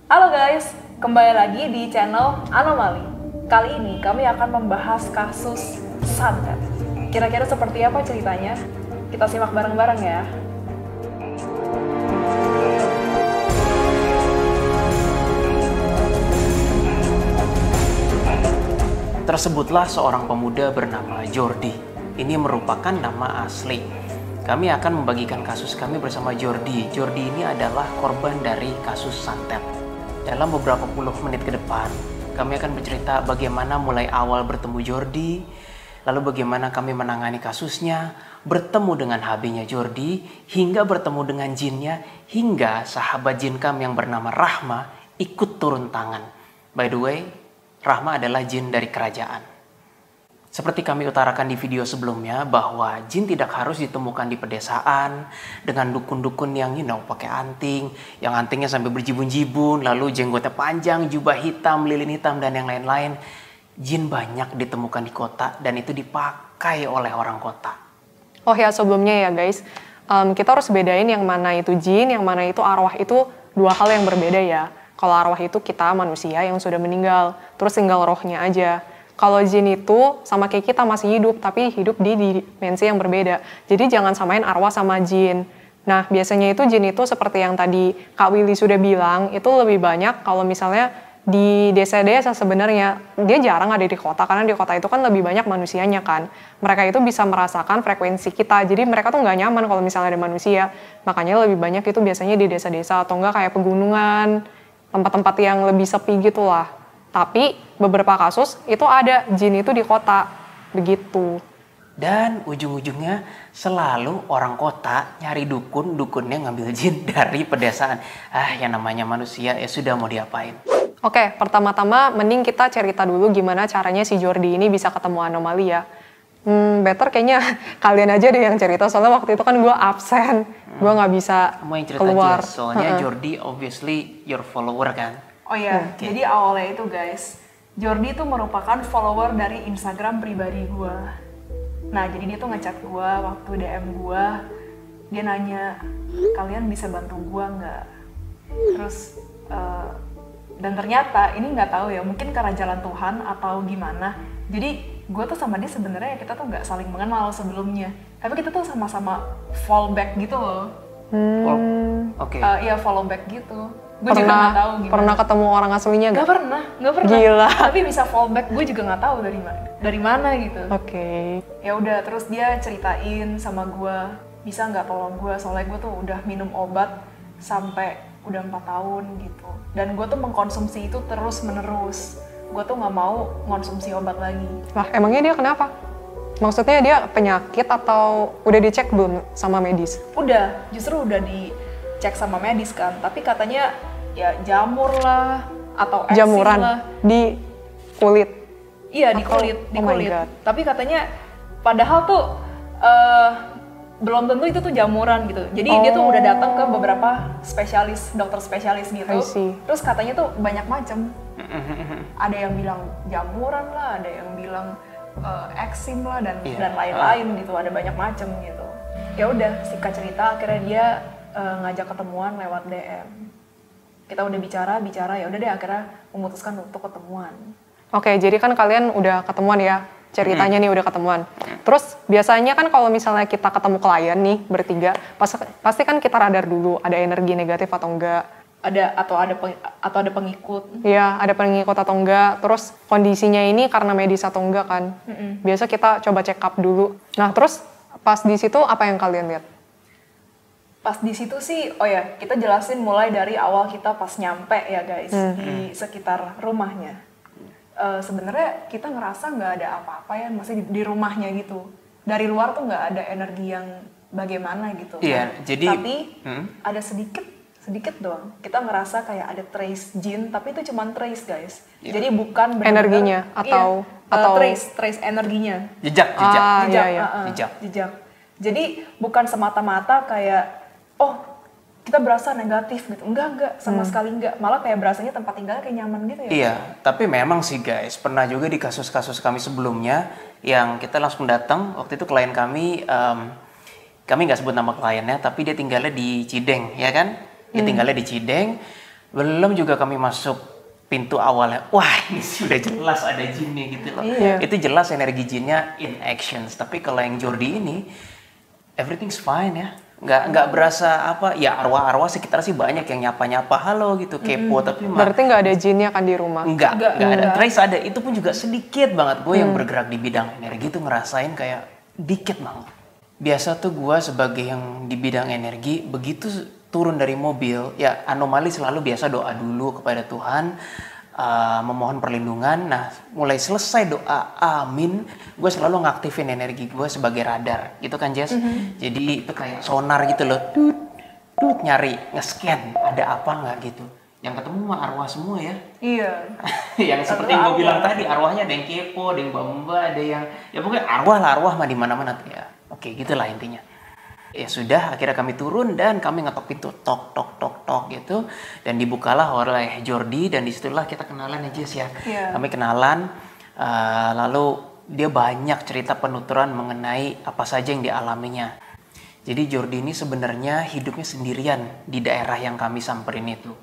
Halo guys, kembali lagi di channel Anomali. Kali ini kami akan membahas kasus santet. Kira-kira seperti apa ceritanya? Kita simak bareng-bareng ya. Tersebutlah seorang pemuda bernama Jordi. Ini merupakan nama asli. Kami akan membagikan kasus kami bersama Jordi. Jordi ini adalah korban dari kasus santet. Dalam beberapa puluh menit ke depan, kami akan bercerita bagaimana mulai awal bertemu Jordi, lalu bagaimana kami menangani kasusnya, bertemu dengan HB-nya Jordi, hingga bertemu dengan jinnya, hingga sahabat jin kami yang bernama Rahma ikut turun tangan. By the way, Rahma adalah jin dari kerajaan. Seperti kami utarakan di video sebelumnya bahwa jin tidak harus ditemukan di pedesaan dengan dukun-dukun yang pakai anting, yang antingnya sampai berjibun-jibun, lalu jenggotnya panjang, jubah hitam, lilin hitam dan yang lain-lain. Jin banyak ditemukan di kota dan itu dipakai oleh orang kota. Oh ya, sebelumnya ya guys, kita harus bedain yang mana itu jin, yang mana itu arwah, itu dua hal yang berbeda ya. Kalau arwah itu kita manusia yang sudah meninggal, terus tinggal rohnya aja. Kalau jin itu sama kayak kita masih hidup, tapi hidup di dimensi yang berbeda. Jadi jangan samain arwah sama jin. Nah, biasanya itu jin itu seperti yang tadi Kak Willy sudah bilang, itu lebih banyak kalau misalnya di desa-desa sebenarnya. Dia jarang ada di kota, karena di kota itu kan lebih banyak manusianya kan. Mereka itu bisa merasakan frekuensi kita, jadi mereka tuh nggak nyaman kalau misalnya ada manusia. Makanya lebih banyak itu biasanya di desa-desa, atau enggak kayak pegunungan, tempat-tempat yang lebih sepi gitu lah. Tapi beberapa kasus itu ada jin itu di kota, begitu. Dan ujung-ujungnya selalu orang kota nyari dukun, dukunnya ngambil jin dari pedesaan. Yang namanya manusia ya sudah mau diapain. Oke, pertama-tama mending kita cerita dulu gimana caranya si Jordi ini bisa ketemu anomali ya. Better kayaknya kalian aja deh yang cerita, soalnya waktu itu kan gue absen. Gue nggak bisa Kamu yang cerita keluar. aja, soalnya Jordi obviously your follower kan. Oh iya, jadi awalnya itu guys, Jordi itu merupakan follower dari Instagram pribadi gue. Nah, jadi dia tuh ngechat gue waktu DM gue, dia nanya, kalian bisa bantu gue nggak? Terus, dan ternyata ini nggak tahu ya, mungkin karena jalan Tuhan atau gimana. Jadi gue tuh sama dia sebenarnya kita tuh nggak saling mengenal sebelumnya, tapi kita tuh sama-sama follow back gitu loh. Oke. Iya, follow back gitu. Gue juga nggak tahu gimana. Pernah ketemu orang aslinya Nggak pernah. Gila. Tapi bisa fallback, gue juga nggak tahu dari mana gitu. Oke. Ya udah, terus dia ceritain sama gue, bisa nggak tolong gue, soalnya gue tuh udah minum obat sampai udah 4 tahun gitu. Dan gue tuh mengkonsumsi itu terus menerus. Gue tuh nggak mau konsumsi obat lagi. Lah, emangnya dia kenapa? Maksudnya dia penyakit atau udah dicek belum sama medis? Udah, justru udah dicek sama medis kan, tapi katanya ya jamur lah atau eksim Jamuran lah. di kulit. Iya, di Atau- kulit, oh my God. Tapi katanya padahal tuh belum tentu itu tuh jamuran gitu. Jadi dia tuh udah datang ke beberapa spesialis, dokter spesialis gitu. I see. Terus katanya tuh banyak macam. Ada yang bilang jamuran lah, ada yang bilang eksim lah dan lain-lain gitu. Ada banyak macam gitu. Ya udah, singkat cerita akhirnya dia ngajak ketemuan lewat DM. Kita udah bicara, ya udah deh akhirnya memutuskan untuk ketemuan. Oke, jadi kan kalian udah ketemuan ya, ceritanya nih udah ketemuan. Terus biasanya kan kalau misalnya kita ketemu klien nih bertiga, pasti kan kita radar dulu ada energi negatif atau enggak. Atau ada pengikut. Iya, ada pengikut atau enggak. Terus kondisinya ini karena medis atau enggak kan. Biasa kita coba check up dulu. Nah, terus pas di situ apa yang kalian lihat? Pas di situ sih, oh ya, kita jelasin mulai dari awal kita pas nyampe ya guys, di sekitar rumahnya. Sebenarnya kita ngerasa nggak ada apa-apa ya, masih di rumahnya gitu. Dari luar tuh nggak ada energi yang bagaimana gitu. Iya, jadi tapi ada sedikit doang. Kita ngerasa kayak ada trace jin, tapi itu cuma trace guys. Jadi bukan benar-benar Energinya atau trace energinya. Jejak. Jejak. Jadi bukan semata-mata kayak kita berasa negatif gitu. Enggak, sama sekali enggak. Malah kayak berasanya tempat tinggalnya kayak nyaman gitu ya. Iya, tapi memang sih guys, pernah juga di kasus-kasus kami sebelumnya yang kita langsung datang. Waktu itu klien kami nggak sebut nama kliennya, tapi dia tinggalnya di Cideng, ya kan? Dia tinggalnya di Cideng. Belum juga kami masuk pintu awalnya, wah ini sudah jelas ada jinnya gitu loh. Iya. Itu jelas energi jinnya in actions. Tapi kalau yang Jordi ini, everything's fine ya. Nggak berasa apa, ya arwah-arwah sekitar sih banyak yang nyapa-nyapa halo gitu, kepo, tapi Berarti nggak ada jinnya kan di rumah? nggak ada. Trace ada, itu pun juga sedikit banget. Gue yang bergerak di bidang energi tuh ngerasain kayak dikit banget. Biasa tuh gue sebagai yang di bidang energi, begitu turun dari mobil, ya anomali selalu biasa doa dulu kepada Tuhan, memohon perlindungan. Nah, mulai selesai doa amin, gue selalu ngaktifin energi gue sebagai radar gitu kan Jess. Jadi itu kayak sonar gitu loh, tut nyari, nge-scan ada apa nggak gitu. Yang ketemu mah arwah semua ya. Iya. Yang seperti yang gue bilang tadi, arwahnya ada yang kepo, ada yang mbak-mbak, ada yang ya pokoknya arwah mah di mana-mana tuh ya. Oke, gitulah intinya. Ya sudah, akhirnya kami turun dan kami ngetok pintu, tok gitu, dan dibukalah oleh Jordi, dan disitulah kita kenalan ya Jess ya. Iya. Kami kenalan, lalu dia banyak cerita penuturan mengenai apa saja yang dialaminya. Jadi Jordi ini sebenarnya hidupnya sendirian di daerah yang kami samperin itu.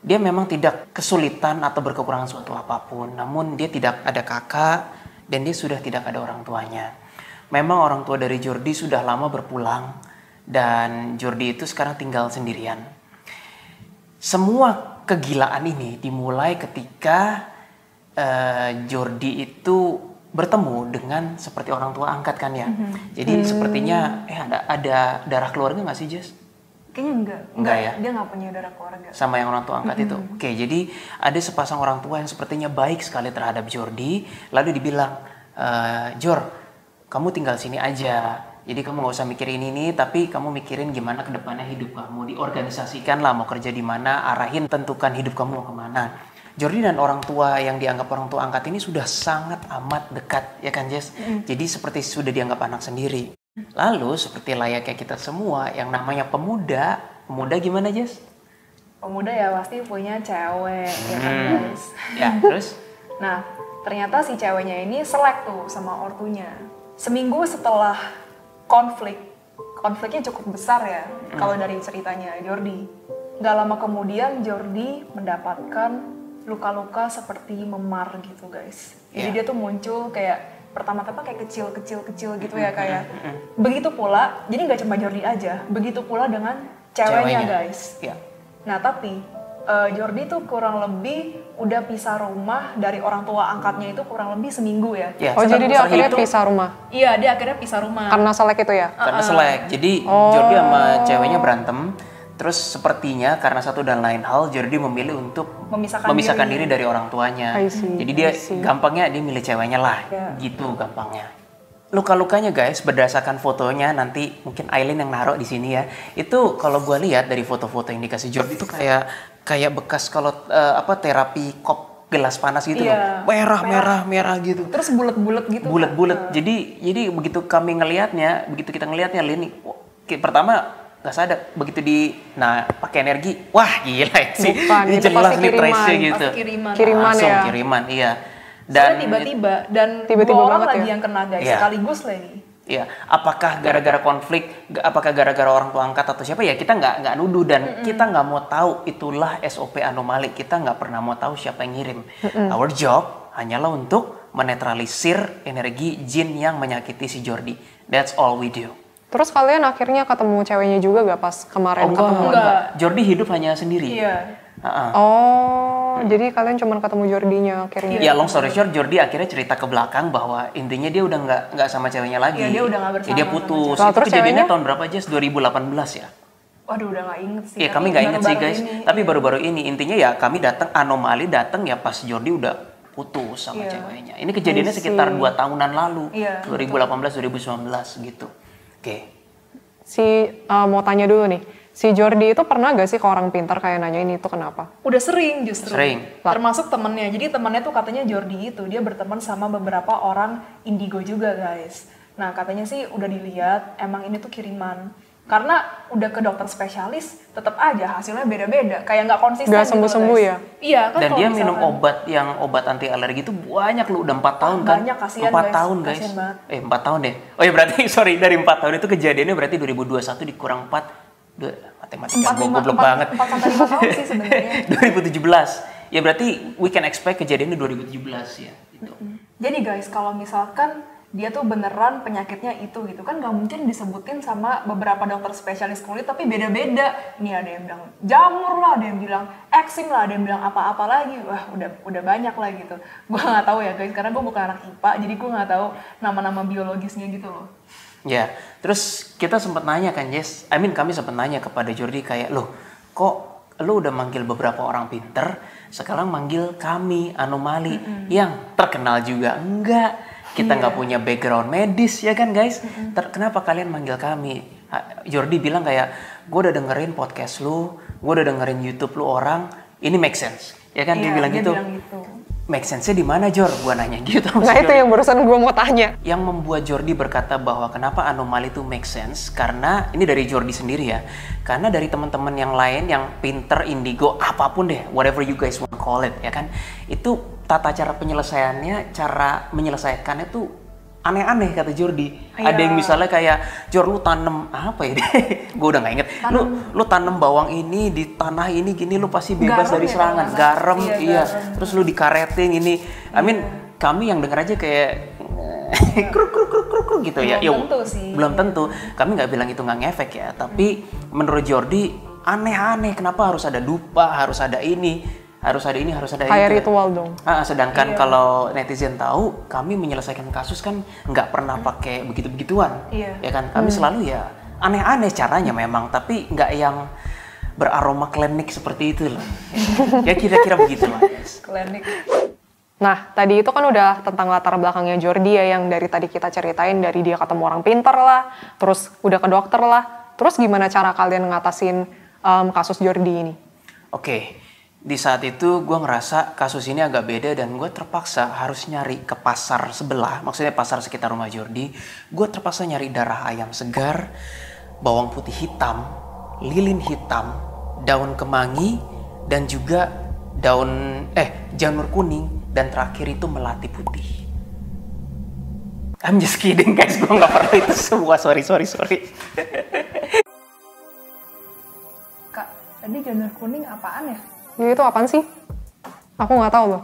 Dia memang tidak kesulitan atau berkekurangan suatu apapun, namun dia tidak ada kakak dan dia sudah tidak ada orang tuanya. Memang orang tua dari Jordi sudah lama berpulang dan Jordi itu sekarang tinggal sendirian. Semua kegilaan ini dimulai ketika Jordi itu bertemu dengan seperti orang tua angkat kan ya. Jadi sepertinya ada darah keluarga nggak sih Jess? Kayaknya Enggak ya? Dia nggak punya darah keluarga. Sama yang orang tua angkat itu. Oke, jadi ada sepasang orang tua yang sepertinya baik sekali terhadap Jordi. Lalu dibilang, Jor, kamu tinggal sini aja. Jadi kamu nggak usah mikirin ini, tapi kamu mikirin gimana kedepannya hidup kamu. Diorganisasikan lah mau kerja di mana, arahin, tentukan hidup kamu mau kemana. Jordi dan orang tua yang dianggap orang tua angkat ini sudah sangat amat dekat, ya kan Jess? Jadi seperti sudah dianggap anak sendiri. Lalu seperti layaknya kita semua, yang namanya pemuda gimana Jess? Pemuda ya pasti punya cewek, ya kan guys. Ya, terus? Nah, ternyata si ceweknya ini selek tuh sama ortunya. Seminggu setelah konfliknya cukup besar ya, kalau dari ceritanya Jordi. Gak lama kemudian Jordi mendapatkan luka-luka seperti memar gitu guys. Jadi dia tuh muncul kayak pertama-tama kayak kecil gitu ya kayak. Begitu pula, jadi gak cuma Jordi aja, begitu pula dengan ceweknya guys. Ya. Nah tapi Jordi tuh kurang lebih udah pisah rumah dari orang tua angkatnya itu kurang lebih seminggu ya. Ya, Oh jadi dia akhirnya itu, pisah rumah? Iya dia akhirnya pisah rumah. Karena selek itu ya? Karena selek. Jadi Jordi sama ceweknya berantem. Terus sepertinya karena satu dan lain hal Jordi memilih untuk memisahkan diri dari orang tuanya. Jadi dia gampangnya dia milih ceweknya lah. Gitu gampangnya. Luka-lukanya guys, berdasarkan fotonya nanti mungkin Aileen yang naruh di sini ya. Itu kalau gue lihat dari foto-foto yang dikasih Jordi itu kayak bekas kalau terapi kop gelas panas gitu loh. Merah gitu. Terus bulat-bulat gitu. Bulat-bulat. Jadi begitu kita ngelihatnya Lini, pertama nggak sadar, begitu pakai energi, wah gila ya sih. Bukan, ini itu jelas pasti nih trace-nya gitu. Kiriman Langsung ya. kiriman, iya. Dan tiba-tiba dua orang banget lagi ya. yang kena guys, Iya. sekaligus lagi. Iya, apakah gara-gara konflik, apakah gara-gara orang tua angkat atau siapa ya, kita nggak nuduh dan kita nggak mau tahu, itulah SOP anomali, kita nggak pernah mau tahu siapa yang ngirim. Our job hanyalah untuk menetralisir energi jin yang menyakiti si Jordi. That's all we do. Terus kalian akhirnya ketemu ceweknya juga gak pas kemarin ketemu? Enggak. Jordi hidup hanya sendiri. Iya. Jadi kalian cuma ketemu Jordinya akhirnya? Ya long story short, Jordi akhirnya cerita ke belakang bahwa intinya dia udah nggak sama ceweknya lagi. Iya, dia udah nggak bersama Dia sama putus. cewek. Itu Terus kejadiannya ceweknya? tahun berapa Jess? 2018 ya? Waduh udah nggak inget sih. Iya tapi kami nggak inget sih baru-baru guys. ini. Tapi baru-baru ini intinya ya kami anomali datang ya pas Jordi udah putus sama ceweknya. Ini kejadiannya sekitar 2 tahunan lalu. Iya, 2018-2019 gitu. Oke. Mau tanya dulu nih, si Jordi itu pernah gak sih ke orang pintar kayak nanyain itu kenapa? Udah sering justru. Sering. Termasuk temennya. Jadi temennya tuh katanya Jordi itu dia berteman sama beberapa orang indigo juga guys. Nah katanya sih udah dilihat emang ini tuh kiriman. Karena udah ke dokter spesialis tetap aja hasilnya beda-beda. Kayak nggak konsisten. Gak sembuh-sembuh guys. ya? Iya kan. Dan kalau dia misalkan- minum obat anti alergi itu banyak lu udah 4 tahun kan? Banyak, kasihan, 4 guys. tahun guys. Kasihan banget. 4 tahun deh. Oh ya berarti sorry dari 4 tahun itu kejadiannya berarti 2021 dikurang 4 Matematika gue goblok banget. 4 sampai 5 tahun sih sebenarnya. 2017. Ya berarti we can expect kejadiannya 2017 ya. Gitu. Jadi guys, kalau misalkan dia tuh beneran penyakitnya itu gitu kan nggak mungkin disebutin sama beberapa dokter spesialis kulit tapi beda-beda. Ini ada yang bilang jamur lah, ada yang bilang eksim lah, ada yang bilang apa-apa lagi. Wah udah banyak lah gitu. Gue nggak tahu ya guys, karena gue bukan anak IPA, jadi gue nggak tahu nama-nama biologisnya gitu loh. Ya, terus kita sempat nanya kan Jess, kami sempat nanya kepada Jordi kayak, loh kok lu udah manggil beberapa orang pinter, sekarang manggil kami anomali yang terkenal juga enggak. Kita nggak punya background medis ya kan guys. Kenapa kalian manggil kami? Jordi bilang kayak, gue udah dengerin podcast lu, gue udah dengerin YouTube lu orang, ini make sense. Ya kan dia bilang gitu. Make sense-nya di mana Jor? Gue nanya gitu. Nah itu yang barusan gue mau tanya. Yang membuat Jordi berkata bahwa kenapa anomali itu make sense, karena ini dari Jordi sendiri ya. Karena dari teman-teman yang lain yang pinter, indigo, apapun deh, whatever you guys want to call it, ya kan. Itu tata cara penyelesaiannya, cara menyelesaikannya tuh aneh-aneh kata Jordi. Iya. Ada yang misalnya kayak, Jor lu tanem apa ya deh? Gue udah gak inget. Lu tanem bawang ini di tanah ini gini, lu pasti bebas dari serangan. Garam, iya. Terus lu dikaretin ini. Kami yang denger aja kayak kruk gitu ya. Belum tentu sih. Belum tentu. Kami nggak bilang itu nggak ngefek ya. Tapi menurut Jordi aneh-aneh. Kenapa harus ada dupa, harus ada ini, harus ada itu. Kayak ritual dong. Sedangkan kalau netizen tahu, kami menyelesaikan kasus kan nggak pernah pakai begitu-begituan. Iya. Ya kan, kami selalu ya aneh-aneh caranya memang, tapi nggak yang beraroma klinik seperti itu loh. Ya kira-kira begitulah. Klinik. Nah, tadi itu kan udah tentang latar belakangnya Jordi ya, yang dari tadi kita ceritain, dari dia ketemu orang pinter lah, terus udah ke dokter lah. Terus gimana cara kalian ngatasin kasus Jordi ini? Oke, di saat itu gue ngerasa kasus ini agak beda dan gue terpaksa harus nyari ke pasar sebelah, maksudnya pasar sekitar rumah Jordi. Gue terpaksa nyari darah ayam segar, bawang putih hitam, lilin hitam, daun kemangi, dan juga janur kuning, dan terakhir itu melati putih. I'm just kidding guys, gue gak pernah itu semua, sorry. Kak, tadi janur kuning apaan ya? Itu apaan sih? Aku nggak tahu loh.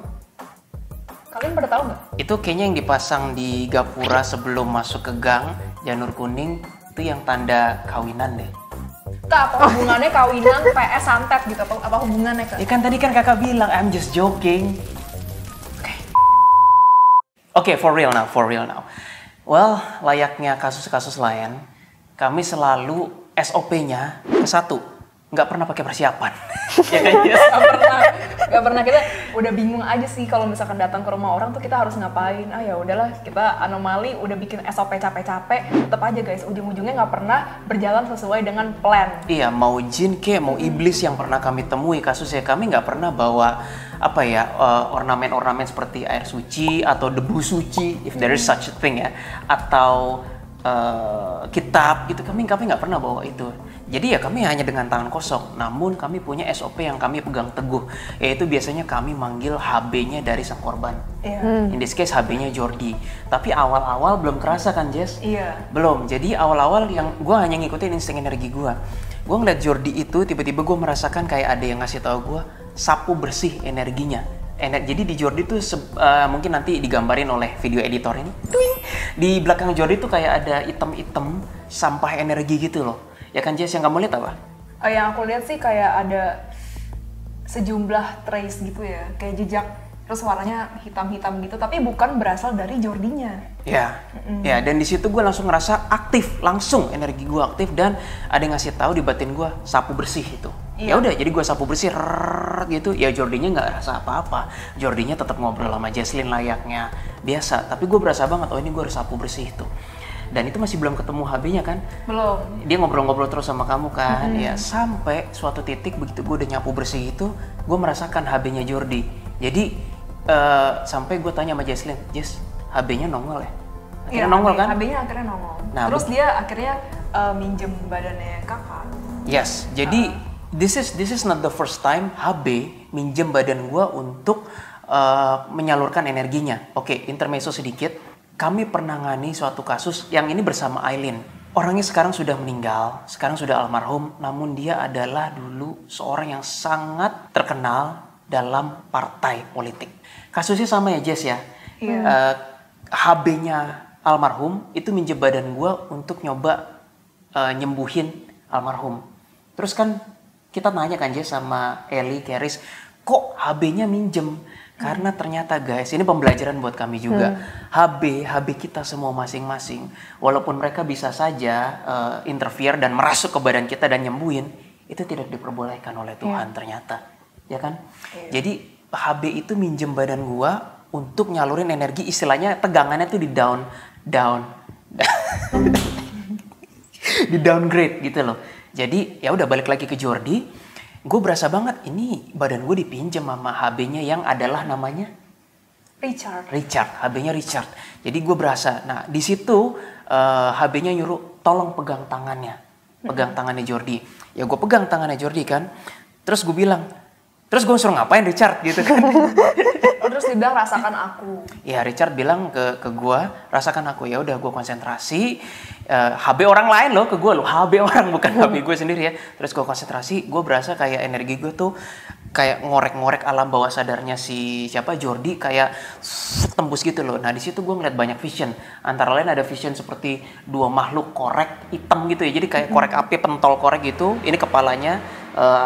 Kalian pada tahu nggak? Itu kayaknya yang dipasang di gapura sebelum masuk ke gang. Janur kuning itu yang tanda kawinan deh. Kak, apa hubungannya kawinan PS santet gitu? Apa hubungannya Kak? Ya kan tadi kan kakak bilang, I'm just joking. Oke, for real now. Well, layaknya kasus-kasus lain, kami selalu SOP-nya ke satu, nggak pernah pakai persiapan. Ya kan? Gak pernah, kita udah bingung aja sih kalau misalkan datang ke rumah orang tuh kita harus ngapain. Ya udahlah, kita anomali udah bikin SOP capek-capek, tetap aja guys, ujung-ujungnya nggak pernah berjalan sesuai dengan plan. Iya, mau jin mau iblis yang pernah kami temui kasusnya, kami nggak pernah bawa ornamen-ornamen seperti air suci atau debu suci, if there is such a thing ya, atau kitab gitu. Kami nggak pernah bawa itu. Jadi ya kami hanya dengan tangan kosong, namun kami punya SOP yang kami pegang teguh, yaitu biasanya kami manggil HB-nya dari sang korban. In this case HB-nya Jordi. Tapi awal-awal belum kerasa kan Jess? Iya. Belum. Jadi awal-awal yang gue hanya ngikutin insting energi gue. Gue ngeliat Jordi itu, tiba-tiba gue merasakan kayak ada yang ngasih tahu gue sapu bersih energinya. Jadi di Jordi tuh mungkin nanti digambarin oleh video editor ini. Di belakang Jordi tuh kayak ada item-item sampah energi gitu loh. Ya kan Jess, yang kamu lihat apa? Yang aku lihat sih kayak ada sejumlah trace gitu ya, kayak jejak, terus warnanya hitam-hitam gitu, tapi bukan berasal dari Jordinya. Ya, dan di situ gue langsung ngerasa aktif, langsung energi gue aktif, dan ada yang ngasih tahu di batin gue sapu bersih itu. Ya udah, jadi gue sapu bersih gitu. Ya Jordinya nggak rasa apa-apa, Jordinya tetap ngobrol sama Jesslyn layaknya biasa, tapi gue berasa banget, ini gue harus sapu bersih itu. Dan itu masih belum ketemu HB-nya kan? Belum. Dia ngobrol-ngobrol terus sama kamu kan? Ya sampai suatu titik begitu gue udah nyapu bersih itu, gue merasakan HB-nya Jordi. Jadi sampai gue tanya sama Jesslyn, Jess, HB-nya nongol ya? Akhirnya nongol kan? HB-nya akhirnya nongol. Nah, terus dia akhirnya minjem badannya kakak. Yes, jadi this is not the first time HB minjem badan gue untuk menyalurkan energinya. Oke, intermezzo sedikit. Kami pernah ngani suatu kasus yang ini bersama Aileen. orangnya sekarang sudah meninggal, sekarang sudah almarhum, namun dia adalah dulu seorang yang sangat terkenal dalam partai politik. Kasusnya sama ya Jess ya. HB-nya almarhum itu minjem badan gue untuk nyoba nyembuhin almarhum. Terus kan kita nanya kan Jess sama Eli, Keris, kok HB-nya minjem? Karena ternyata guys, ini pembelajaran buat kami juga. HB kita semua masing-masing, walaupun mereka bisa saja interfere dan merasuk ke badan kita dan nyembuhin, itu tidak diperbolehkan oleh Tuhan ternyata, ya kan? Jadi HB itu minjem badan gua untuk nyalurin energi, istilahnya tegangannya tuh di down, di downgrade gitu loh. Jadi ya udah balik lagi ke Jordi. Gue berasa banget ini badan gue dipinjam sama HB-nya yang adalah namanya Richard, HB-nya Richard. Jadi gue berasa, nah di situ HB-nya nyuruh tolong pegang tangannya Jordi. Ya gue pegang tangannya Jordi kan, terus gue bilang, terus gue suruh ngapain Richard gitu kan? Terus dia bilang rasakan aku. Ya Richard bilang ke gue, rasakan aku. Ya udah gue konsentrasi. HB orang lain loh ke gue loh, HB orang bukan HB gue sendiri ya. Terus gue konsentrasi, gue berasa kayak energi gue tuh kayak ngorek-ngorek alam bawah sadarnya si Jordi, kayak tembus gitu loh. Nah di situ gue ngeliat banyak vision. Antara lain ada vision seperti dua makhluk korek hitam gitu ya. Jadi kayak korek api, pentol korek gitu. Ini kepalanya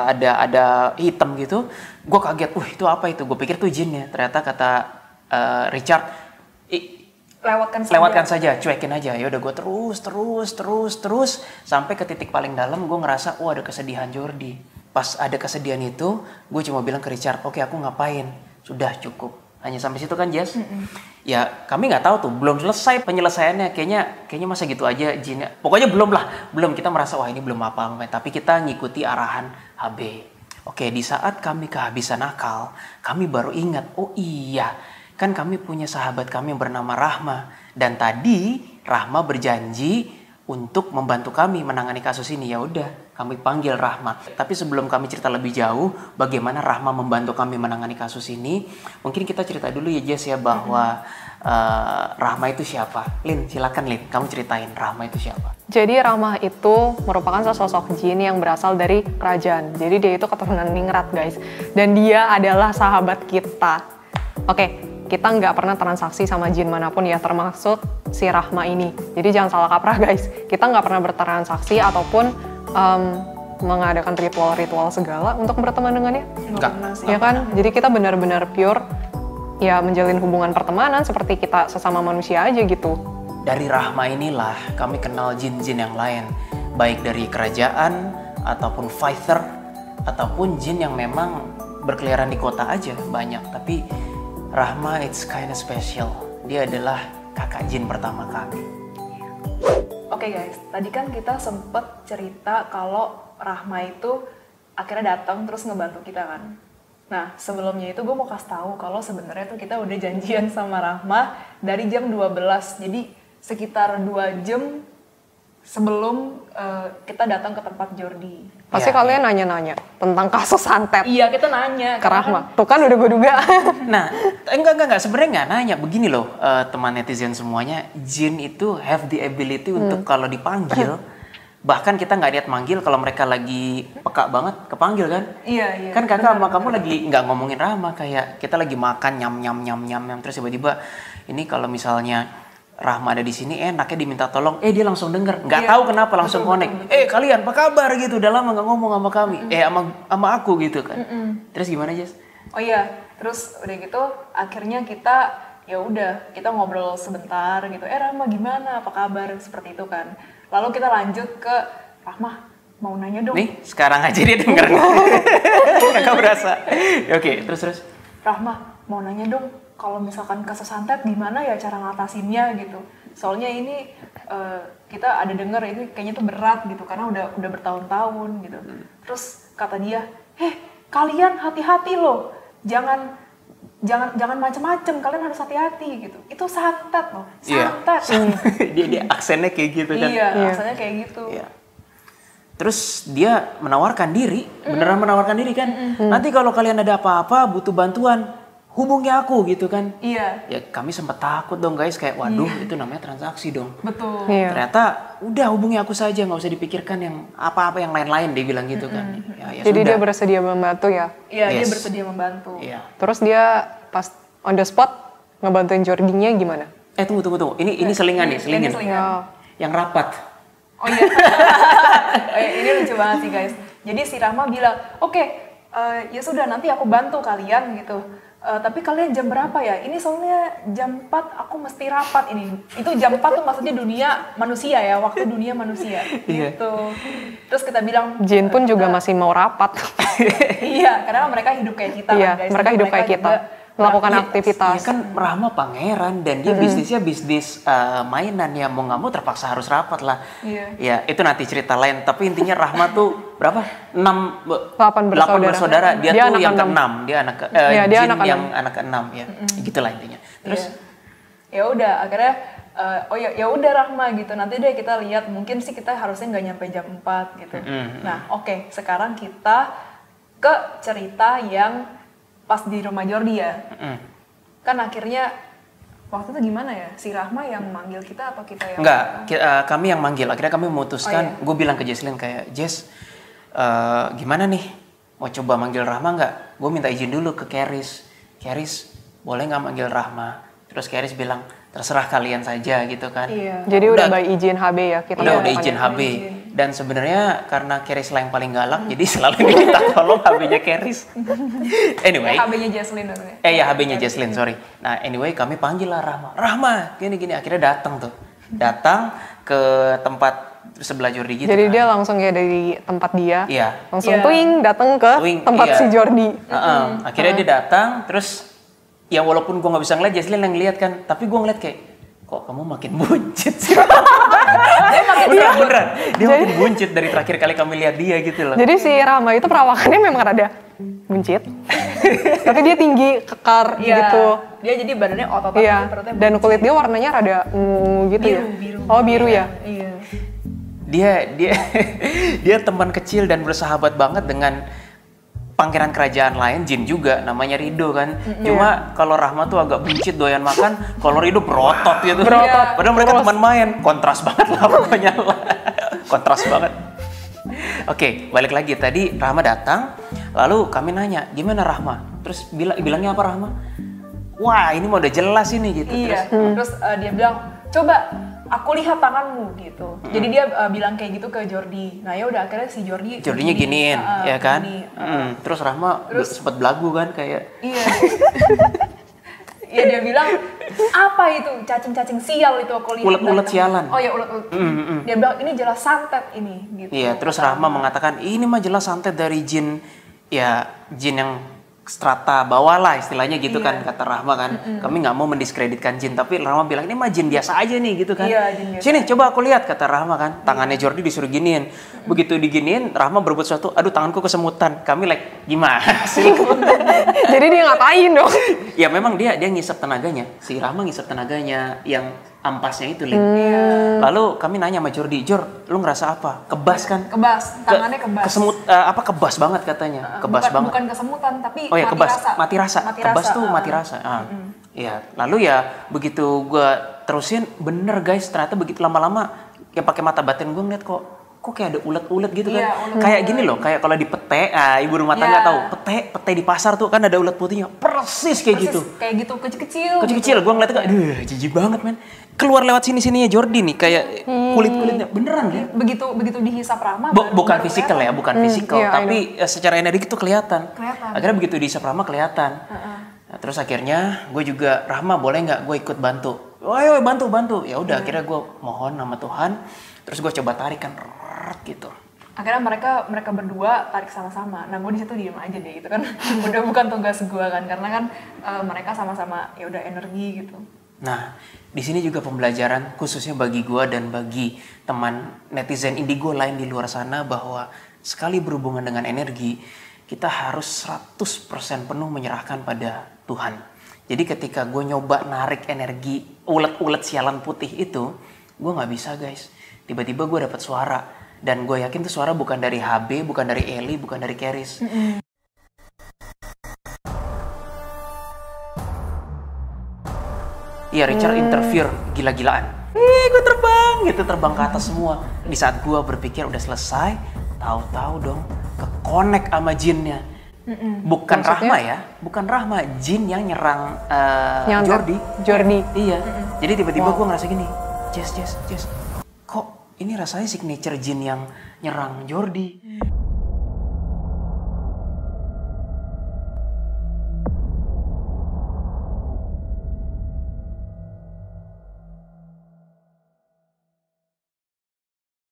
ada hitam gitu. Gue kaget, itu apa itu? Gue pikir tuh jin ya. Ternyata kata Richard, lewatkan saja, cuekin aja. Ya udah gue terus sampai ke titik paling dalam. Gue ngerasa, ada kesedihan Jordi. Pas ada kesedihan itu, gue cuma bilang ke Richard, oke aku ngapain? Sudah cukup. Hanya sampai situ kan Jess? Ya kami nggak tahu tuh, belum selesai penyelesaiannya. Kayaknya masa gitu aja jinnya. Pokoknya belum. Kita merasa ini belum apa-apa. Tapi kita ngikuti arahan HB. Oke, di saat kami kehabisan akal, kami baru ingat, kan kami punya sahabat kami yang bernama Rahma. Dan tadi Rahma berjanji untuk membantu kami menangani kasus ini. Ya udah, kami panggil Rahma. Tapi sebelum kami cerita lebih jauh bagaimana Rahma membantu kami menangani kasus ini, mungkin kita cerita dulu ya Jess ya bahwa Rahma itu siapa? Lin, silakan Lin, kamu ceritain Rahma itu siapa? Jadi Rahma itu merupakan sosok jin yang berasal dari kerajaan. Jadi dia itu keturunan Ningrat guys. Dan dia adalah sahabat kita. Oke, kita nggak pernah transaksi sama jin manapun ya, termasuk si Rahma ini. Jadi jangan salah kaprah guys. Kita nggak pernah bertransaksi ataupun mengadakan ritual-ritual segala untuk berteman dengannya. Enggak. Ya kan? Jadi kita benar-benar pure ya menjalin hubungan pertemanan seperti kita sesama manusia aja gitu. Dari Rahma inilah kami kenal jin-jin yang lain, baik dari kerajaan ataupun fighter ataupun jin yang memang berkeliaran di kota aja banyak. Tapi Rahma it's kinda special. Dia adalah kakak jin pertama kami. Oke guys, tadi kan kita sempet cerita kalau Rahma itu akhirnya datang terus ngebantu kita kan. Nah, sebelumnya itu gue mau kasih tahu kalau sebenarnya tuh kita udah janjian sama Rahma dari jam 12. Jadi sekitar 2 jam sebelum kita datang ke tempat Jordi. Pasti kalian nanya-nanya tentang kasus santet. Iya, kita nanya ke Rahma. Tuh kan udah gue duga. Nah, enggak, sebenarnya nggak nanya. Begini loh, teman netizen semuanya, jin itu have the ability untuk kalau dipanggil, bahkan kita nggak niat manggil, kalau mereka lagi peka banget, kepanggil kan? Iya. Kan kakak sama kamu lagi nggak ngomongin Rahma, kayak kita lagi makan nyam, terus tiba-tiba ini kalau misalnya Rahma ada di sini, enaknya diminta tolong, dia langsung denger, nggak tahu kenapa langsung connect. Kalian apa kabar gitu, udah lama nggak ngomong sama kami, sama aku gitu kan. Terus gimana Jess? Oh iya, terus udah gitu akhirnya kita ya udah kita ngobrol sebentar gitu. Rahma gimana, apa kabar, seperti itu kan. Lalu kita lanjut ke Rahma, mau nanya dong. Nih sekarang aja dia denger. Kakak berasa. Oke, terus. Rahma, mau nanya dong, kalau misalkan kasus santet gimana ya cara ngatasinnya gitu. Soalnya ini kita ada denger ini kayaknya tuh berat gitu karena udah bertahun-tahun gitu. Terus kata dia, kalian hati-hati loh, jangan macem-macem, kalian harus hati-hati gitu. Itu santet loh, santet. Dia aksennya kayak gitu kan. Iya, aksennya kayak gitu. Iya. Terus dia menawarkan diri, beneran menawarkan diri kan. Nanti kalau kalian ada apa-apa, butuh bantuan, hubungi aku gitu kan. Iya. Ya kami sempat takut dong guys, kayak waduh itu namanya transaksi dong. Betul. Iya. Ternyata udah hubungi aku saja, nggak usah dipikirkan yang apa-apa yang lain-lain, dia bilang gitu kan. Ya Jadi dia sudah. bersedia membantu ya. Iya, dia Yes. bersedia membantu. Iya. Terus dia pas on the spot ngebantuin Jordinya gimana? Tunggu. Ini selingan nih, selingin. Ini selingan. Ya. Yang rapat. Oh iya. Oh iya, ini lucu banget sih guys. Jadi si Rahma bilang, oke, ya sudah nanti aku bantu kalian gitu. Tapi kalian jam berapa ya? Ini soalnya jam 4 aku mesti rapat ini. Itu jam 4 tuh maksudnya dunia manusia ya, waktu dunia manusia. Iya. Gitu. Terus kita bilang, Jin pun juga masih mau rapat. iya, karena mereka hidup kayak kita Iya, kan guys. mereka Jadi hidup kayak kita. juga Melakukan Iya, aktivitas. iya kan Rahma pangeran dan dia bisnisnya bisnis mainan ya, mau nggak mau terpaksa harus rapat lah. Iya. Ya itu nanti cerita lain. Tapi intinya Rahma tuh berapa? 8 bersaudara. bersaudara. Dia Dia tuh anak yang keenam. ke-6. Dia anak ke Iya, dia Jin anak yang keenam. anak ke-6 ya. Gitulah intinya. Terus ya udah akhirnya oh ya udah Rahma gitu, nanti deh kita lihat, mungkin sih kita harusnya nggak nyampe jam 4 gitu. Nah oke, sekarang kita ke cerita yang pas di rumah Jordi ya. Kan akhirnya waktu itu gimana ya, si Rahma yang manggil kita atau kita yang enggak, kami yang manggil. Akhirnya kami memutuskan, Oh, iya. gue bilang ke Jesslyn kayak, Jess, gimana nih? Mau coba manggil Rahma nggak? Gue minta izin dulu ke Keris. Keris, boleh nggak manggil Rahma? Terus Keris bilang, terserah kalian saja gitu kan. Iya. Jadi udah by izin HB ya kita. Udah melakukan izin ya. HB. Dan sebenarnya karena Keris lah yang paling galak, jadi selalu diminta tolong HB-nya Keris. Anyway. HB-nya Jesslyn namanya. Ya HB-nya Jesslyn, sorry. Nah anyway kami panggil lah Rahma. Rahma, gini-gini. Akhirnya datang tuh. Datang ke tempat sebelah Jordi gitu. Jadi kan. dia langsung ya dari tempat dia. Iya. Langsung Iya. tuing datang ke Twing, tempat iya. si Jordi. Akhirnya dia datang, terus ya walaupun gue nggak bisa ngeliat, Jesslyn yang ngeliat kan. Tapi gue ngeliat kayak, kok kamu makin buncit sih? Beneran. Dia makin buncit dari terakhir kali kami lihat dia gitu loh. Jadi si Rama itu perawakannya memang rada buncit. Tapi dia tinggi, kekar Iya. gitu. Dia jadi badannya otot-otot, Iya. perutnya Dan kulit dia warnanya rada ungu gitu ya. biru. Oh, biru ya. Iya. Dia teman kecil dan bersahabat banget dengan pangeran kerajaan lain, Jin juga, namanya Rido kan. Cuma kalau Rahma tuh agak buncit, doyan makan, kalau Rido berotot gitu. Berotot. Padahal mereka teman main, kontras banget lah pokoknya lah. Kontras banget. Oke, balik lagi. Tadi Rahma datang, lalu kami nanya, gimana Rahma? Terus bilangnya apa Rahma? Wah, ini mau udah jelas ini gitu. Iya. Terus, Terus dia bilang, coba aku lihat tanganmu gitu. Jadi dia bilang kayak gitu ke Jordi. Nah ya udah akhirnya si Jordinya giniin, ya kan? gini. Terus Rahma sempat belagu kan kayak, Iya. Iya dia bilang, apa itu cacing-cacing sial itu aku lihat. Ulet-ulet dari sialan. Oh ya ulet-ulet. Dia bilang ini jelas santet ini gitu. iya, terus Rahma mengatakan ini mah jelas santet dari jin, ya jin yang strata bawah lah istilahnya gitu kan, kata Rahma kan. Kami nggak mau mendiskreditkan jin, tapi Rahma bilang ini mah jin biasa aja nih gitu kan. Iya, jin biasa. Sini coba aku lihat, kata Rahma kan. Tangannya Jordi disuruh giniin. Begitu diginiin, Rahma berbuat sesuatu, aduh tanganku kesemutan. Kami like gimana sih? Jadi dia ngapain dong? Ya memang dia ngisap tenaganya. Si Rahma ngisap tenaganya yang ampasnya itu, Lin. Lalu kami nanya sama Jordi, Jor, lu ngerasa apa? Kebas kan? Kebas, tangannya kebas. Kebas banget katanya. Kebas bukan, banget. Bukan kesemutan tapi Oh ya, mati kebas, rasa. mati rasa. Mati Kebas rasa, tuh mati rasa. Iya, lalu ya begitu gua terusin, bener guys, ternyata begitu lama-lama yang pakai mata batin gue ngeliat kok kayak ada ulet-ulet gitu kan. Iya, ulet-ulet. Kayak gini loh, kayak kalau di pete, ibu rumah tangga tahu, pete di pasar tuh kan ada ulet putihnya. Persis kayak Persis, gitu. kayak gitu kecil-kecil. Kecil-kecil, gue ngeliatnya kayak, aduh jijik banget men. Keluar lewat sini-sininya Jordi nih, kayak kulit-kulitnya, beneran kan? Begitu dihisap Rahma. Bukan baru fisikal ya, bukan fisikal, iya, tapi secara energi itu kelihatan. Kelihatan. Akhirnya begitu dihisap Rahma kelihatan. Nah, terus akhirnya gue juga, Rahma boleh nggak gue ikut bantu? Oh, ayo bantu. Ya udah, akhirnya gue mohon sama Tuhan, terus gue coba tarik kan, gitu. Akhirnya mereka berdua tarik sama-sama. Nah gue di situ diem aja deh gitu kan. Udah bukan tugas gue kan, karena kan mereka sama-sama ya udah energi gitu. Nah, di sini juga pembelajaran khususnya bagi gue dan bagi teman netizen indigo lain di luar sana, bahwa sekali berhubungan dengan energi, kita harus 100% penuh menyerahkan pada Tuhan. Jadi ketika gue nyoba narik energi ulet-ulet sialan putih itu, gue nggak bisa guys. Tiba-tiba gue dapet suara. Dan gue yakin tuh suara bukan dari HB, bukan dari Eli, bukan dari Keris. Iya, Richard interfere gila-gilaan. Gue terbang gitu, terbang ke atas semua. Di saat gue berpikir udah selesai, tahu-tahu dong ke-connect sama jinnya. Bukan Maksudnya? Rahma ya, bukan Rahma, jin yang nyerang Nyantet. Jordi. Jordi. Iya. Jadi tiba-tiba gue ngerasa gini, Jess, kok ini rasanya signature jin yang nyerang Jordi?